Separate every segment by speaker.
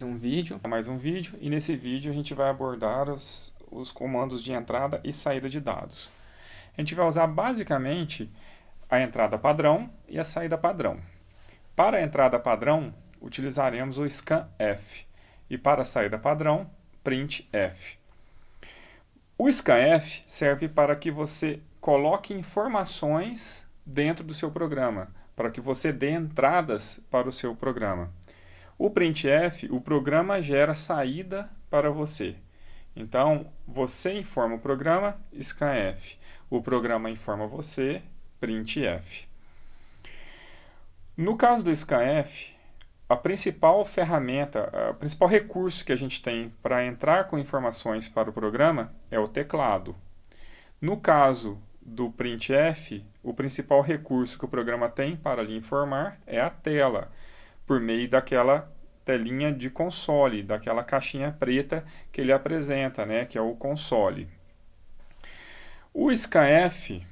Speaker 1: Mais um vídeo, e nesse vídeo a gente vai abordar os comandos de entrada e saída de dados. A gente vai usar basicamente a entrada padrão e a saída padrão. Para a entrada padrão, utilizaremos o scanf, e para a saída padrão, printf. O scanf serve para que você coloque informações dentro do seu programa, para que você dê entradas para o seu programa. O printf, o programa gera saída para você. Então, você informa o programa, scanf. O programa informa você, printf. No caso do scanf, a principal ferramenta, o principal recurso que a gente tem para entrar com informações para o programa é o teclado. No caso do printf, o principal recurso que o programa tem para lhe informar é a tela, por meio daquela telinha de console, daquela caixinha preta que ele apresenta, né, que é o console. O scanf,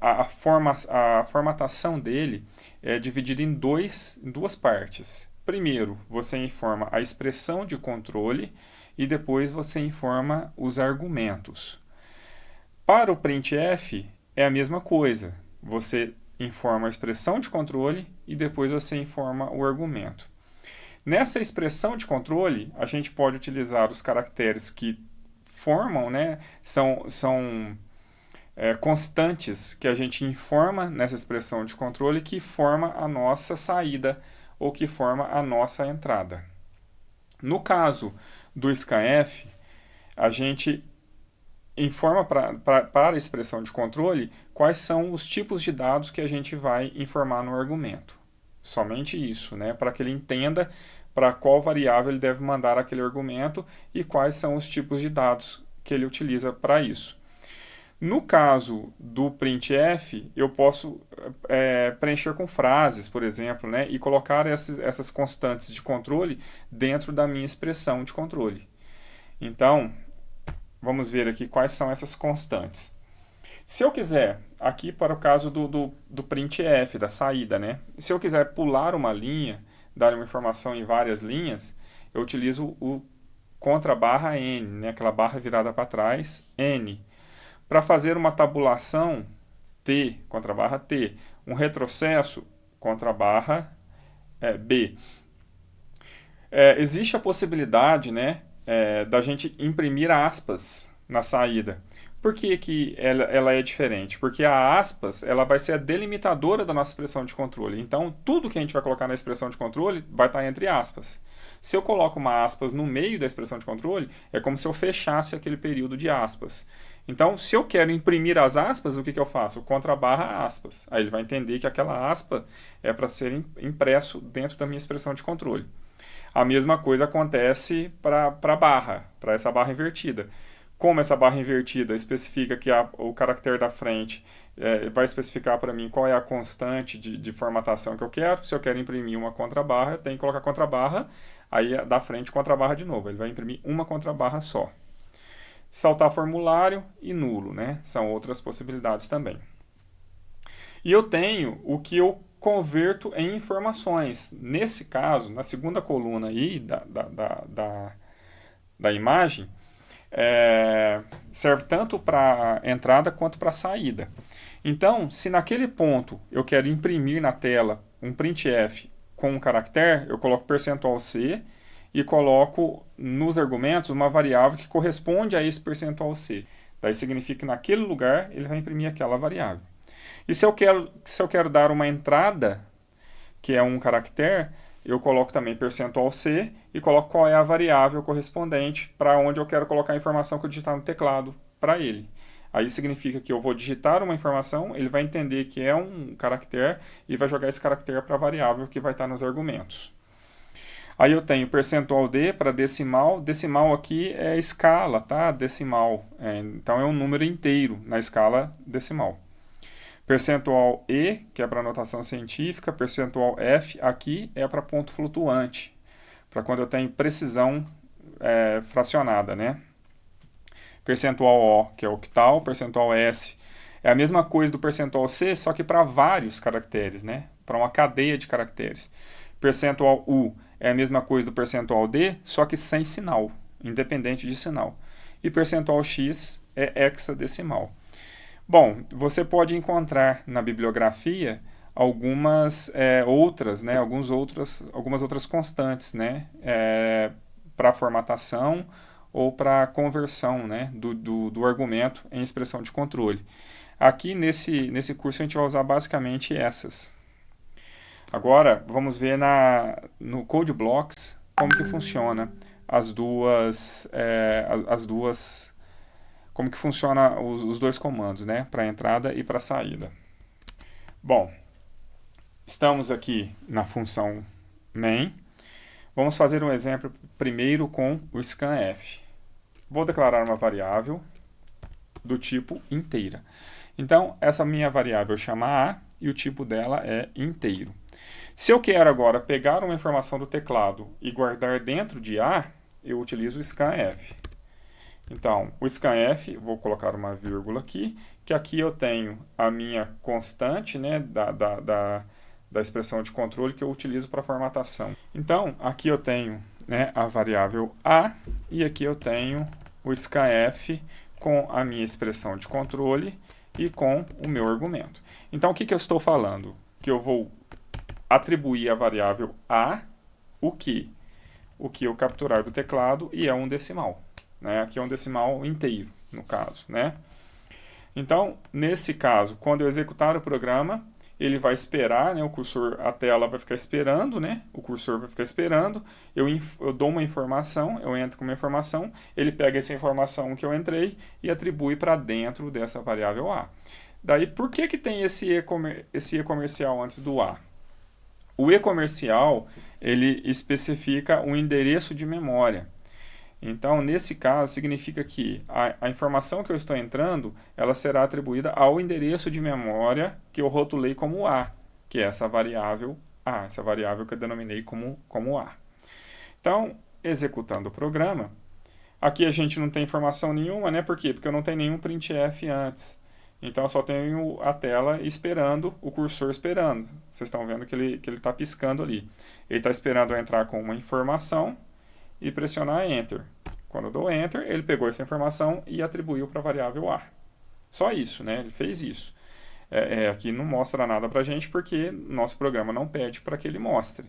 Speaker 1: a formatação dele é dividida em duas partes. Primeiro, você informa a expressão de controle e depois você informa os argumentos. Para o printf, é a mesma coisa. Você informa a expressão de controle e depois você informa o argumento. Nessa expressão de controle, a gente pode utilizar os caracteres que formam, né, são constantes que a gente informa nessa expressão de controle que forma a nossa saída ou que forma a nossa entrada. No caso do scanf, a gente informa para a expressão de controle quais são os tipos de dados que a gente vai informar no argumento. Somente isso, né? Para que ele entenda para qual variável ele deve mandar aquele argumento e quais são os tipos de dados que ele utiliza para isso. No caso do printf, eu posso preencher com frases, por exemplo, né? E colocar essas constantes de controle dentro da minha expressão de controle. Então, vamos ver aqui quais são essas constantes. Se eu quiser, aqui para o caso do printf, da saída, né? Se eu quiser pular uma linha, dar uma informação em várias linhas, eu utilizo o contra-barra n, né? Aquela barra virada para trás, n. Para fazer uma tabulação, t, contra-barra t. Um retrocesso, contra-barra b. Existe a possibilidade, né, da gente imprimir aspas na saída. Por que ela é diferente? Porque a aspas ela vai ser a delimitadora da nossa expressão de controle. Então, tudo que a gente vai colocar na expressão de controle vai estar entre aspas. Se eu coloco uma aspas no meio da expressão de controle, é como se eu fechasse aquele período de aspas. Então, se eu quero imprimir as aspas, o que eu faço? Contra-barra aspas. Aí ele vai entender que aquela aspa é para ser impresso dentro da minha expressão de controle. A mesma coisa acontece para a barra, para essa barra invertida. Como essa barra invertida especifica que o caractere da frente vai especificar para mim qual é a constante de formatação que eu quero. Se eu quero imprimir uma contrabarra, eu tenho que colocar contrabarra, aí da frente contrabarra de novo. Ele vai imprimir uma contrabarra só. Saltar formulário e nulo, né? São outras possibilidades também. E eu tenho o que eu converto em informações. Nesse caso, na segunda coluna aí da imagem, serve tanto para entrada quanto para saída. Então, se naquele ponto eu quero imprimir na tela um printf com um caractere, eu coloco %C e coloco nos argumentos uma variável que corresponde a esse %C. Daí significa que naquele lugar ele vai imprimir aquela variável. E se eu quero dar uma entrada, que é um caractere, eu coloco também %C e coloco qual é a variável correspondente para onde eu quero colocar a informação que eu digitar no teclado para ele. Aí significa que eu vou digitar uma informação, ele vai entender que é um caractere e vai jogar esse caractere para a variável que vai estar nos argumentos. Aí eu tenho %D para decimal. Decimal aqui é escala, tá? Decimal. Então é um número inteiro na escala decimal. %E, que é para notação científica. %F aqui é para ponto flutuante, para quando eu tenho precisão fracionada, né? %O, que é octal. %S é a mesma coisa do %C, só que para vários caracteres, né? Para uma cadeia de caracteres. %U é a mesma coisa do percentual D, só que sem sinal, independente de sinal. E percentual x é hexadecimal. Bom, você pode encontrar na bibliografia algumas outras, né, algumas outras constantes, né, para formatação ou para conversão, né, do argumento em expressão de controle. Aqui nesse curso a gente vai usar basicamente essas. Agora vamos ver no Code Blocks como que funciona as duas como que funciona os dois comandos, né, para entrada e para saída. Bom, estamos aqui na função main. Vamos fazer um exemplo primeiro com o scanf. Vou declarar uma variável do tipo inteira. Então, essa minha variável chama a e o tipo dela é inteiro. Se eu quero agora pegar uma informação do teclado e guardar dentro de a, eu utilizo o scanf. Então, o scanf, vou colocar uma vírgula aqui, que aqui eu tenho a minha constante, né, da expressão de controle que eu utilizo para formatação. Então, aqui eu tenho, né, a variável a e aqui eu tenho o scanf com a minha expressão de controle e com o meu argumento. Então, o que eu estou falando? Que eu vou atribuir a variável a o que eu capturar do teclado e é um decimal. Né? Aqui é um decimal inteiro, no caso. Né? Então, nesse caso, quando eu executar o programa, ele vai esperar, né? O cursor, a tela vai ficar esperando, né? O cursor vai ficar esperando, eu dou uma informação, eu entro com uma informação, ele pega essa informação que eu entrei e atribui para dentro dessa variável a. Daí, por que tem esse e comercial antes do a? O e comercial, ele especifica um endereço de memória. Então, nesse caso, significa que a informação que eu estou entrando, ela será atribuída ao endereço de memória que eu rotulei como a, que é essa variável a, essa variável que eu denominei como a. Então, executando o programa, aqui a gente não tem informação nenhuma, né? Por quê? Porque eu não tenho nenhum printf antes. Então, eu só tenho a tela esperando, o cursor esperando. Vocês estão vendo que ele está piscando ali. Ele está esperando eu entrar com uma informação e pressionar Enter. Quando eu dou Enter, ele pegou essa informação e atribuiu para a variável a. Só isso, né? Ele fez isso. Aqui não mostra nada para a gente porque nosso programa não pede para que ele mostre.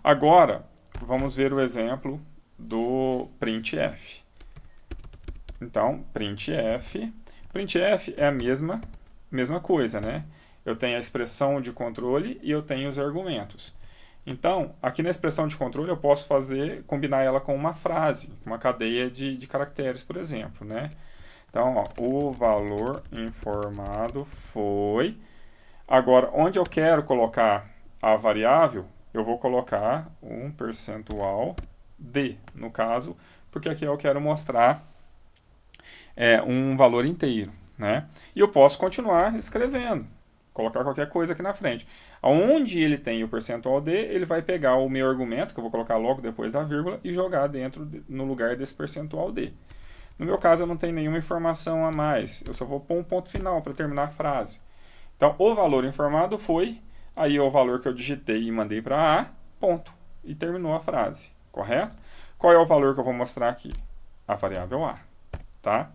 Speaker 1: Agora, vamos ver o exemplo do printf. Então, printf é a mesma coisa, né? Eu tenho a expressão de controle e eu tenho os argumentos. Então, aqui na expressão de controle eu posso combinar ela com uma frase, uma cadeia de caracteres, por exemplo, né? Então, ó, o valor informado foi... Agora, onde eu quero colocar a variável, eu vou colocar um percentual d, no caso, porque aqui eu quero mostrar um valor inteiro, né? E eu posso continuar escrevendo, colocar qualquer coisa aqui na frente. Onde ele tem o percentual d, ele vai pegar o meu argumento, que eu vou colocar logo depois da vírgula, e jogar no lugar desse percentual d. No meu caso, eu não tenho nenhuma informação a mais. Eu só vou pôr um ponto final para terminar a frase. Então, o valor informado foi, aí é o valor que eu digitei e mandei para a, ponto. E terminou a frase, correto? Qual é o valor que eu vou mostrar aqui? A variável a, tá?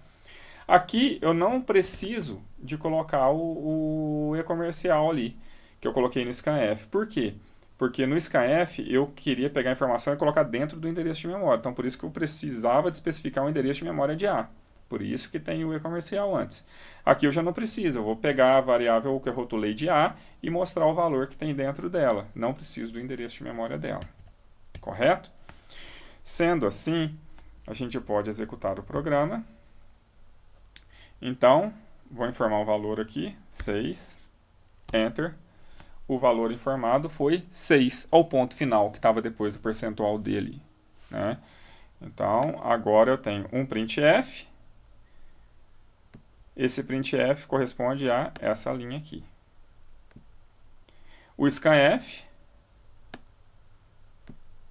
Speaker 1: Aqui eu não preciso de colocar o e-comercial ali, que eu coloquei no scanf. Por quê? Porque no scanf eu queria pegar a informação e colocar dentro do endereço de memória. Então, por isso que eu precisava de especificar o endereço de memória de A. Por isso que tem o e-comercial antes. Aqui eu já não preciso, eu vou pegar a variável que eu rotulei de A e mostrar o valor que tem dentro dela. Não preciso do endereço de memória dela. Correto? Sendo assim, a gente pode executar o programa. Então, vou informar o valor aqui, 6, Enter. O valor informado foi 6, ao ponto final, que estava depois do percentual dele. Né? Então, agora eu tenho um printf. Esse printf corresponde a essa linha aqui. O scanf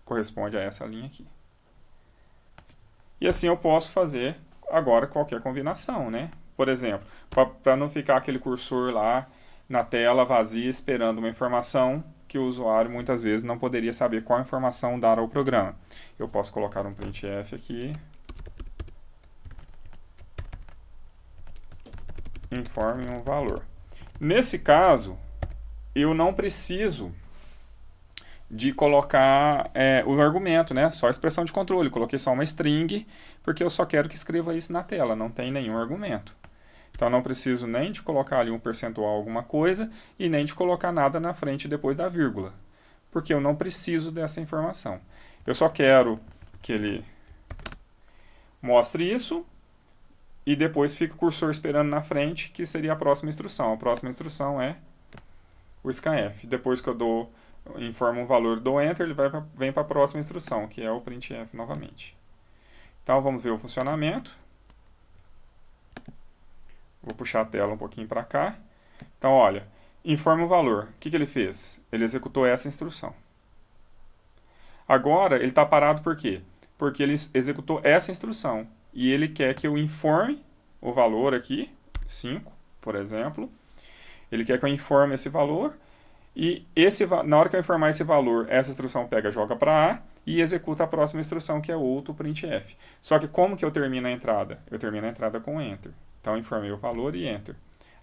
Speaker 1: corresponde a essa linha aqui. E assim eu posso fazer agora qualquer combinação, né? Por exemplo, para não ficar aquele cursor lá na tela vazia esperando uma informação que o usuário muitas vezes não poderia saber qual informação dar ao programa. Eu posso colocar um printf aqui, informe um valor. Nesse caso, eu não preciso de colocar o argumento, né? Só a expressão de controle. Coloquei só uma string, porque eu só quero que escreva isso na tela, não tem nenhum argumento. Então, não preciso nem de colocar ali um percentual alguma coisa e nem de colocar nada na frente depois da vírgula, porque eu não preciso dessa informação. Eu só quero que ele mostre isso e depois fica o cursor esperando na frente, que seria a próxima instrução. A próxima instrução é o scanf. Depois que eu informo um valor, dou Enter, ele vem para a próxima instrução, que é o printf novamente. Então, vamos ver o funcionamento. Vou puxar a tela um pouquinho para cá. Então, olha, informa o valor. O que ele fez? Ele executou essa instrução. Agora, ele está parado por quê? Porque ele executou essa instrução. E ele quer que eu informe o valor aqui, 5, por exemplo. Ele quer que eu informe esse valor. E na hora que eu informar esse valor, essa instrução pega, joga para A e executa a próxima instrução, que é outro printf. Só que como que eu termino a entrada? Eu termino a entrada com Enter. Então, eu informei o valor e Enter.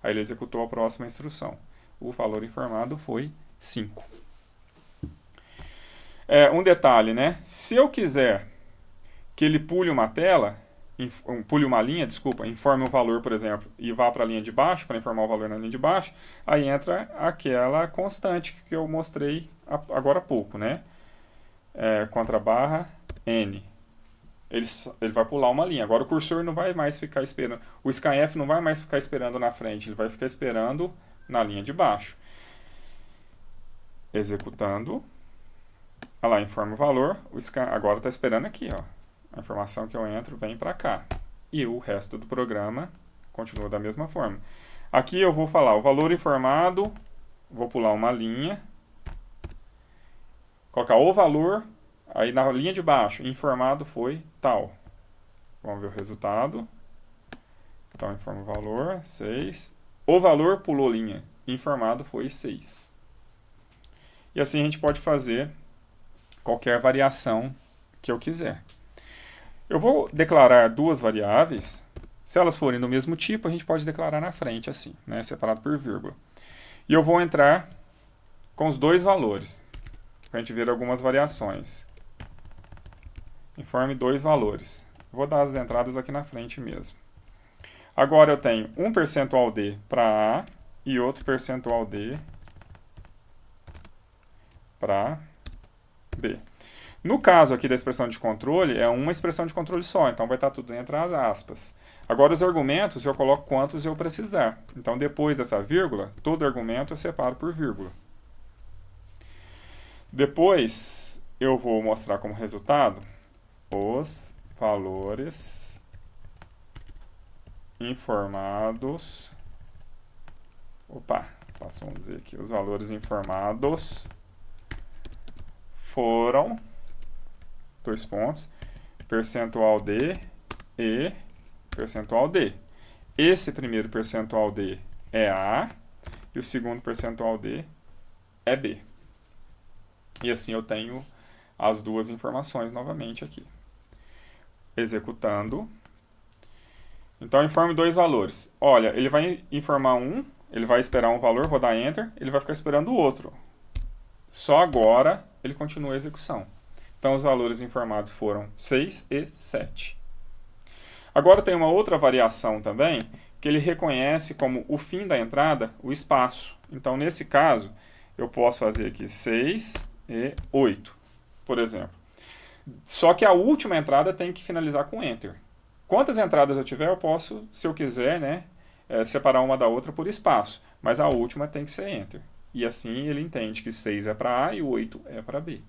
Speaker 1: Aí ele executou a próxima instrução. O valor informado foi 5. Um detalhe, né? Se eu quiser que ele pule uma linha, informe um valor, por exemplo, e vá para a linha de baixo, para informar o valor na linha de baixo, aí entra aquela constante que eu mostrei agora há pouco, né? Contra barra N. Ele vai pular uma linha. Agora o cursor não vai mais ficar esperando. O scanf não vai mais ficar esperando na frente, ele vai ficar esperando na linha de baixo. Executando. Olha lá, informa o valor. Agora está esperando aqui, ó. A informação que eu entro vem para cá. E o resto do programa continua da mesma forma. Aqui eu vou falar o valor informado, vou pular uma linha, colocar o valor, aí na linha de baixo, informado foi tal. Vamos ver o resultado. Então, informa o valor, 6. O valor pulou linha, informado foi 6. E assim a gente pode fazer qualquer variação que eu quiser. Eu vou declarar duas variáveis. Se elas forem do mesmo tipo, a gente pode declarar na frente assim, né, separado por vírgula. E eu vou entrar com os dois valores, para a gente ver algumas variações. Informe dois valores. Vou dar as entradas aqui na frente mesmo. Agora eu tenho um percentual D para A e outro percentual D para B. No caso aqui da expressão de controle, é uma expressão de controle só, então vai estar tudo entre as aspas. Agora os argumentos eu coloco quantos eu precisar. Então depois dessa vírgula, todo argumento eu separo por vírgula. Depois eu vou mostrar como resultado os valores informados. Opa, passou um Z aqui. Os valores informados foram, dois pontos, percentual D e percentual D. Esse primeiro percentual D é A e o segundo percentual D é B. E assim eu tenho as duas informações novamente aqui. Executando. Então, informe dois valores. Olha, ele vai informar um, ele vai esperar um valor, vou dar Enter, ele vai ficar esperando o outro. Só agora ele continua a execução. Então, os valores informados foram 6 e 7. Agora tem uma outra variação também, que ele reconhece como o fim da entrada, o espaço. Então, nesse caso, eu posso fazer aqui 6 e 8, por exemplo. Só que a última entrada tem que finalizar com Enter. Quantas entradas eu tiver, eu posso, se eu quiser, né, separar uma da outra por espaço. Mas a última tem que ser Enter. E assim ele entende que 6 é para A e 8 é para B.